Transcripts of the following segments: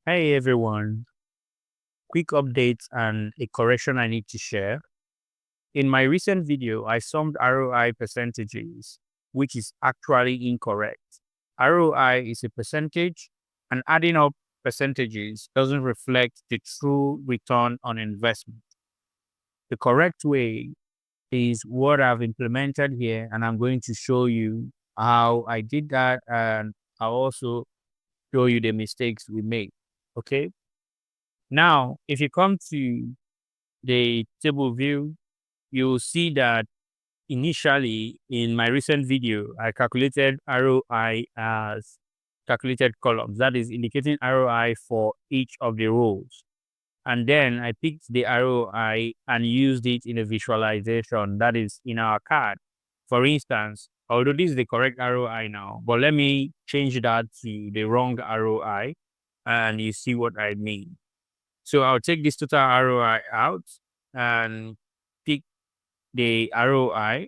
Hey everyone, quick update and a correction I need to share. In my recent video, I summed ROI percentages, which is actually incorrect. ROI is a percentage, and adding up percentages doesn't reflect the true return on investment. The correct way is what I've implemented here, and I'm going to show you how I did that, and I'll also show you the mistakes we made. Okay. Now, if you come to the table view, you'll see that initially in my recent video, I calculated ROI as calculated columns. That is indicating ROI for each of the rows. And then I picked the ROI and used it in a visualization that is in our card. For instance, although this is the correct ROI now, but let me change that to the wrong ROI and you see what I mean. So I'll take this total ROI out and pick the ROI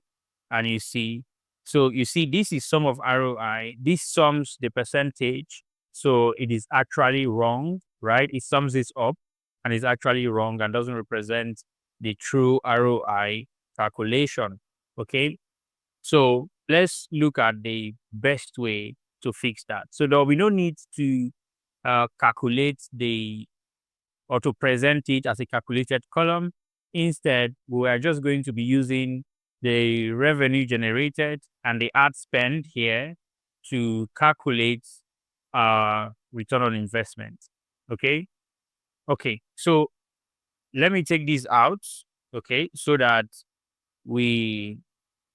and you see. So you see this is sum of ROI. This sums the percentage. So it is actually wrong, right? It sums this up and it's actually wrong and doesn't represent the true ROI calculation. Okay. So let's look at the best way to fix that. So there will be no need to calculate the or to present it as a calculated column. Instead, we are just going to be using the revenue generated and the ad spend here to calculate return on investment. Okay. Okay. So let me take this out. Okay. So that we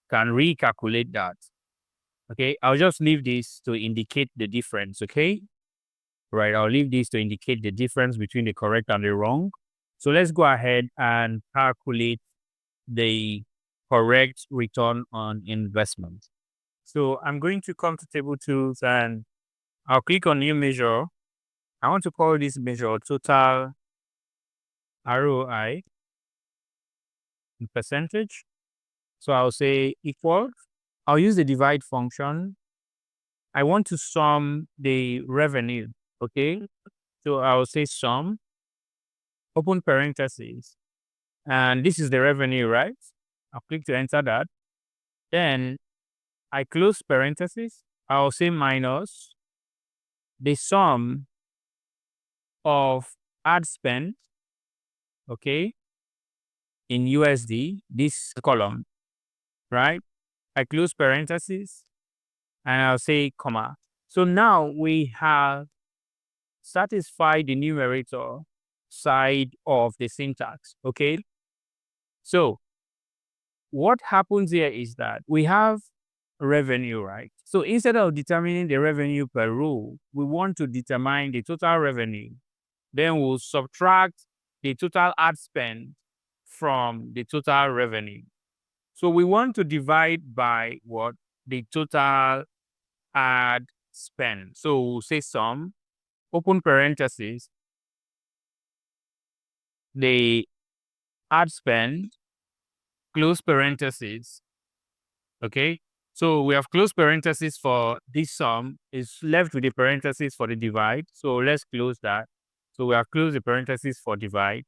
can recalculate that. Okay. I'll just leave this to indicate the difference. Okay. Right. I'll leave this to indicate the difference between the correct and the wrong. So let's go ahead and calculate the correct return on investment. So I'm going to come to table tools and I'll click on new measure. I want to call this measure total ROI in percentage. So I'll say equals. I'll use the divide function. I want to sum the revenue. Okay. So I'll say sum, open parentheses. And this is the revenue, right? I'll click to enter that. Then I close parentheses. I'll say minus the sum of ad spend, okay, in USD, this column, right? I close parentheses and I'll say comma. So now we have satisfied the numerator side of the syntax, okay? So what happens here is that we have revenue, right? So instead of determining the revenue per row, we want to determine the total revenue. Then we'll subtract the total ad spend from the total revenue. So we want to divide by what? The total ad spend. So we'll say sum, open parentheses, the ad spend, close parentheses. Okay. So we have closed parentheses for this sum. It's left with the parentheses for the divide. So let's close that. So we have closed the parentheses for divide.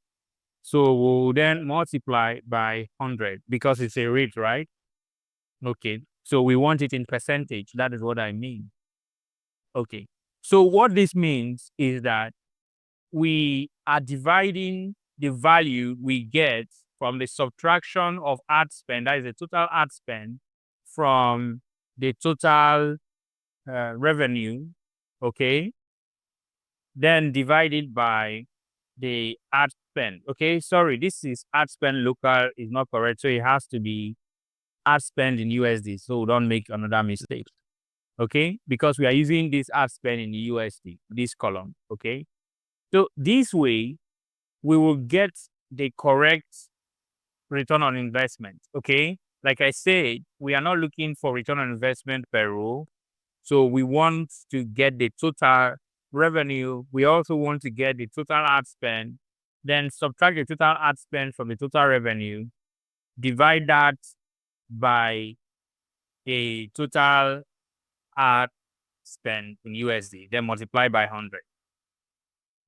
So we'll then multiply by 100 because it's a rate, right? Okay. So we want it in percentage. That is what I mean. Okay. So what this means is that we are dividing the value we get from the subtraction of ad spend, that is the total ad spend, from the total revenue, okay? Then divided by the ad spend. Okay, sorry, this is ad spend local is not correct. So it has to be ad spend in USD. So don't make another mistake. Okay, because we are using this ad spend in USD, this column. Okay, so this way we will get the correct return on investment. Okay, like I said, we are not looking for return on investment per row. So we want to get the total revenue. We also want to get the total ad spend, then subtract the total ad spend from the total revenue, divide that by a total ad spend in USD, then multiply by 100.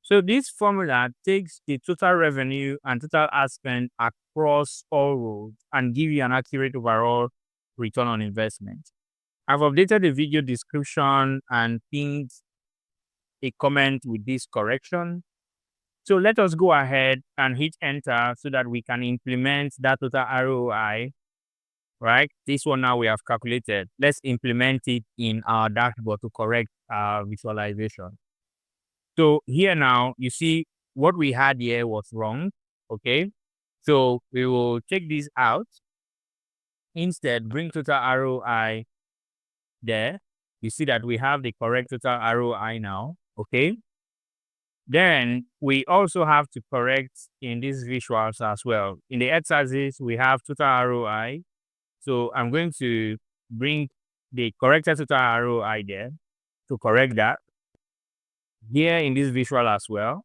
So this formula takes the total revenue and total ad spend across all roles and give you an accurate overall return on investment. I've updated the video description and pinned a comment with this correction. So let us go ahead and hit enter so that we can implement that total ROI, right? This one now we have calculated. Let's implement it in our dashboard to correct our visualization. So here now, you see what we had here was wrong, okay? So we will take this out. Instead, bring total ROI there. You see that we have the correct total ROI now, okay? Then we also have to correct in these visuals as well. In the x-axis, we have total ROI. So I'm going to bring the corrected total ROI there to correct that. Here in this visual as well.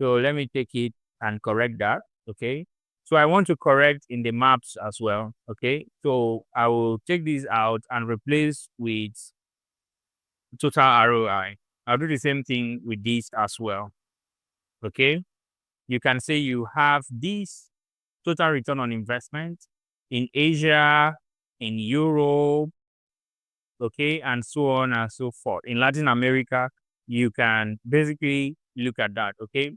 So let me take it and correct that, okay? So I want to correct in the maps as well, okay? So I will take this out and replace with total ROI. I'll do the same thing with this as well, okay? You can say you have this total return on investment in Asia, in Europe, okay, and so on and so forth. In Latin America, you can basically look at that, okay?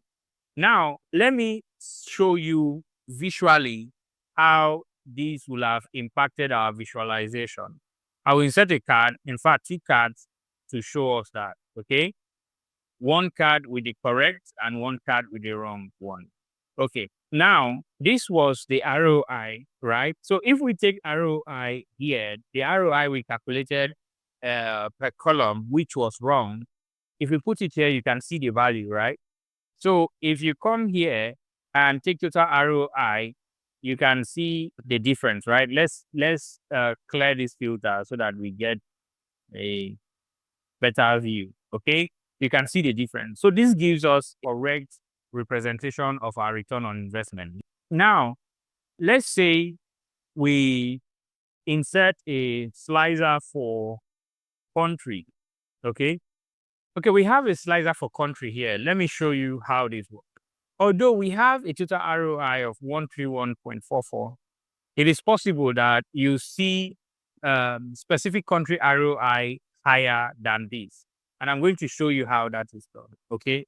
Now, let me show you visually how this will have impacted our visualization. I will insert a card, in fact, 2 cards to show us that, okay? 1 card with the correct and 1 card with the wrong one. Okay, now this was the ROI, right? So if we take ROI here, the ROI we calculated per column, which was wrong. If we put it here, you can see the value, right? So if you come here and take total ROI, you can see the difference, right? Let's clear this filter so that we get a better view, okay? You can see the difference. So this gives us correct representation of our return on investment. Now, let's say we insert a slicer for country, okay? Okay, we have a slicer for country here. Let me show you how this works. Although we have a total ROI of 131.44, it is possible that you see specific country ROI higher than this. And I'm going to show you how that is done, okay?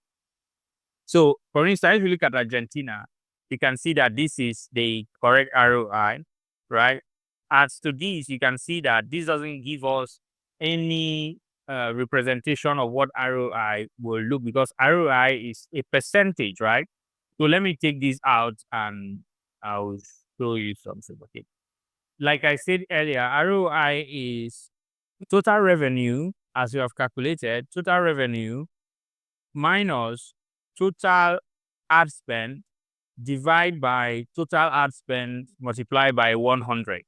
So, for instance, if you look at Argentina, you can see that this is the correct ROI, right? As to this, you can see that this doesn't give us any representation of what ROI will look, because ROI is a percentage, right? So let me take this out and I'll show you something. Okay. Like I said earlier, ROI is total revenue, as you have calculated, total revenue minus total ad spend divided by total ad spend multiplied by 100.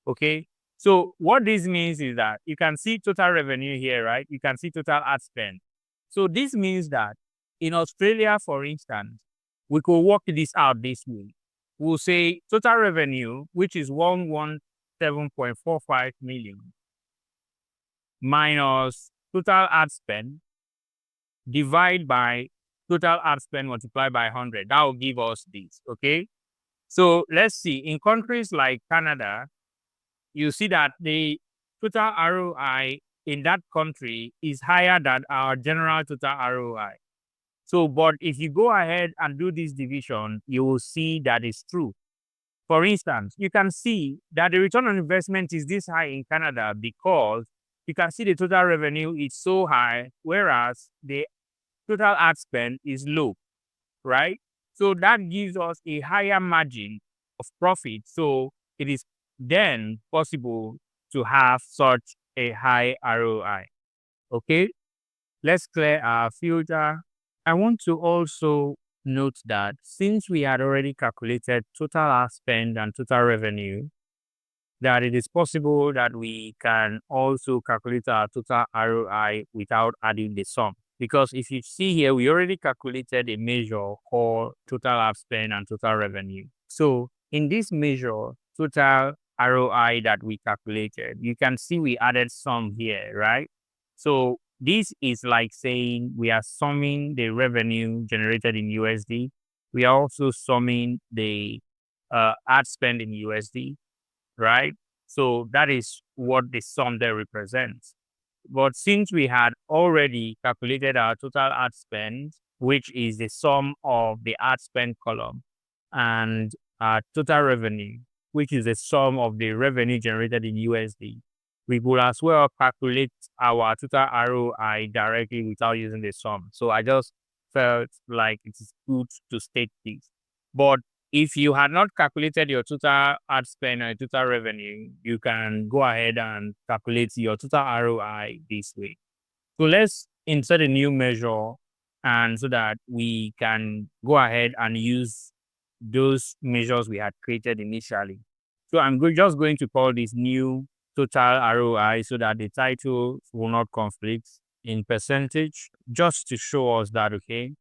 Okay. So what this means is that you can see total revenue here, right? You can see total ad spend. So this means that in Australia, for instance, we could work this out this way. We'll say total revenue, which is 117.45 million, minus total ad spend, divide by total ad spend multiplied by 100. That will give us this, okay? So let's see. In countries like Canada, you see that the total ROI in that country is higher than our general total ROI. So, but if you go ahead and do this division, you will see that it's true. For instance, you can see that the return on investment is this high in Canada because you can see the total revenue is so high, whereas the total ad spend is low, right? So that gives us a higher margin of profit. So it is then possible to have such a high ROI. Okay, let's clear our filter. I want to also note that since we had already calculated total ad spend and total revenue, that it is possible that we can also calculate our total ROI without adding the sum. Because if you see here, we already calculated a measure called total ad spend and total revenue. So in this measure, total ROI that we calculated, you can see we added sum here, right? So This is like saying we are summing the revenue generated in USD. We are also summing the ad spend in USD, right? So that is what the sum there represents. But since we had already calculated our total ad spend, which is the sum of the ad spend column, and our total revenue, which is the sum of the revenue generated in USD, we could as well calculate our total ROI directly without using the sum. So I just felt like it is good to state this. But if you had not calculated your total ad spend and total revenue, you can go ahead and calculate your total ROI this way. So let's insert a new measure, and so that we can go ahead and use those measures we had created initially. So I'm just going to call this new total ROI so that the title will not conflict in percentage, just to show us that, okay?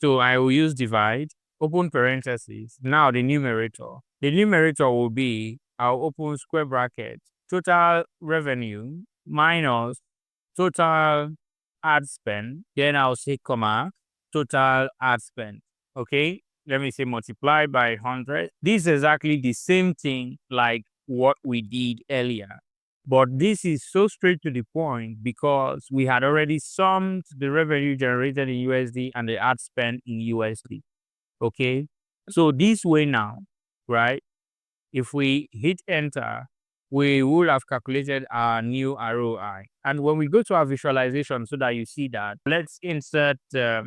So I will use divide, open parentheses. Now the numerator. The numerator will be, I'll open square bracket, total revenue minus total ad spend. Then I'll say comma, total ad spend. Okay, let me say multiply by 100. This is exactly the same thing like what we did earlier. But this is so straight to the point because we had already summed the revenue generated in USD and the ad spend in USD. Okay. So this way now, right? If we hit enter, we will have calculated our new ROI. And when we go to our visualization so that you see that, let's insert a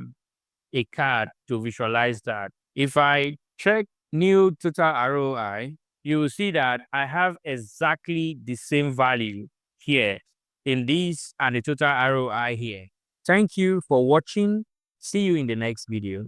card to visualize that. If I check new total ROI, you will see that I have exactly the same value here in this and the total ROI here. Thank you for watching. See you in the next video.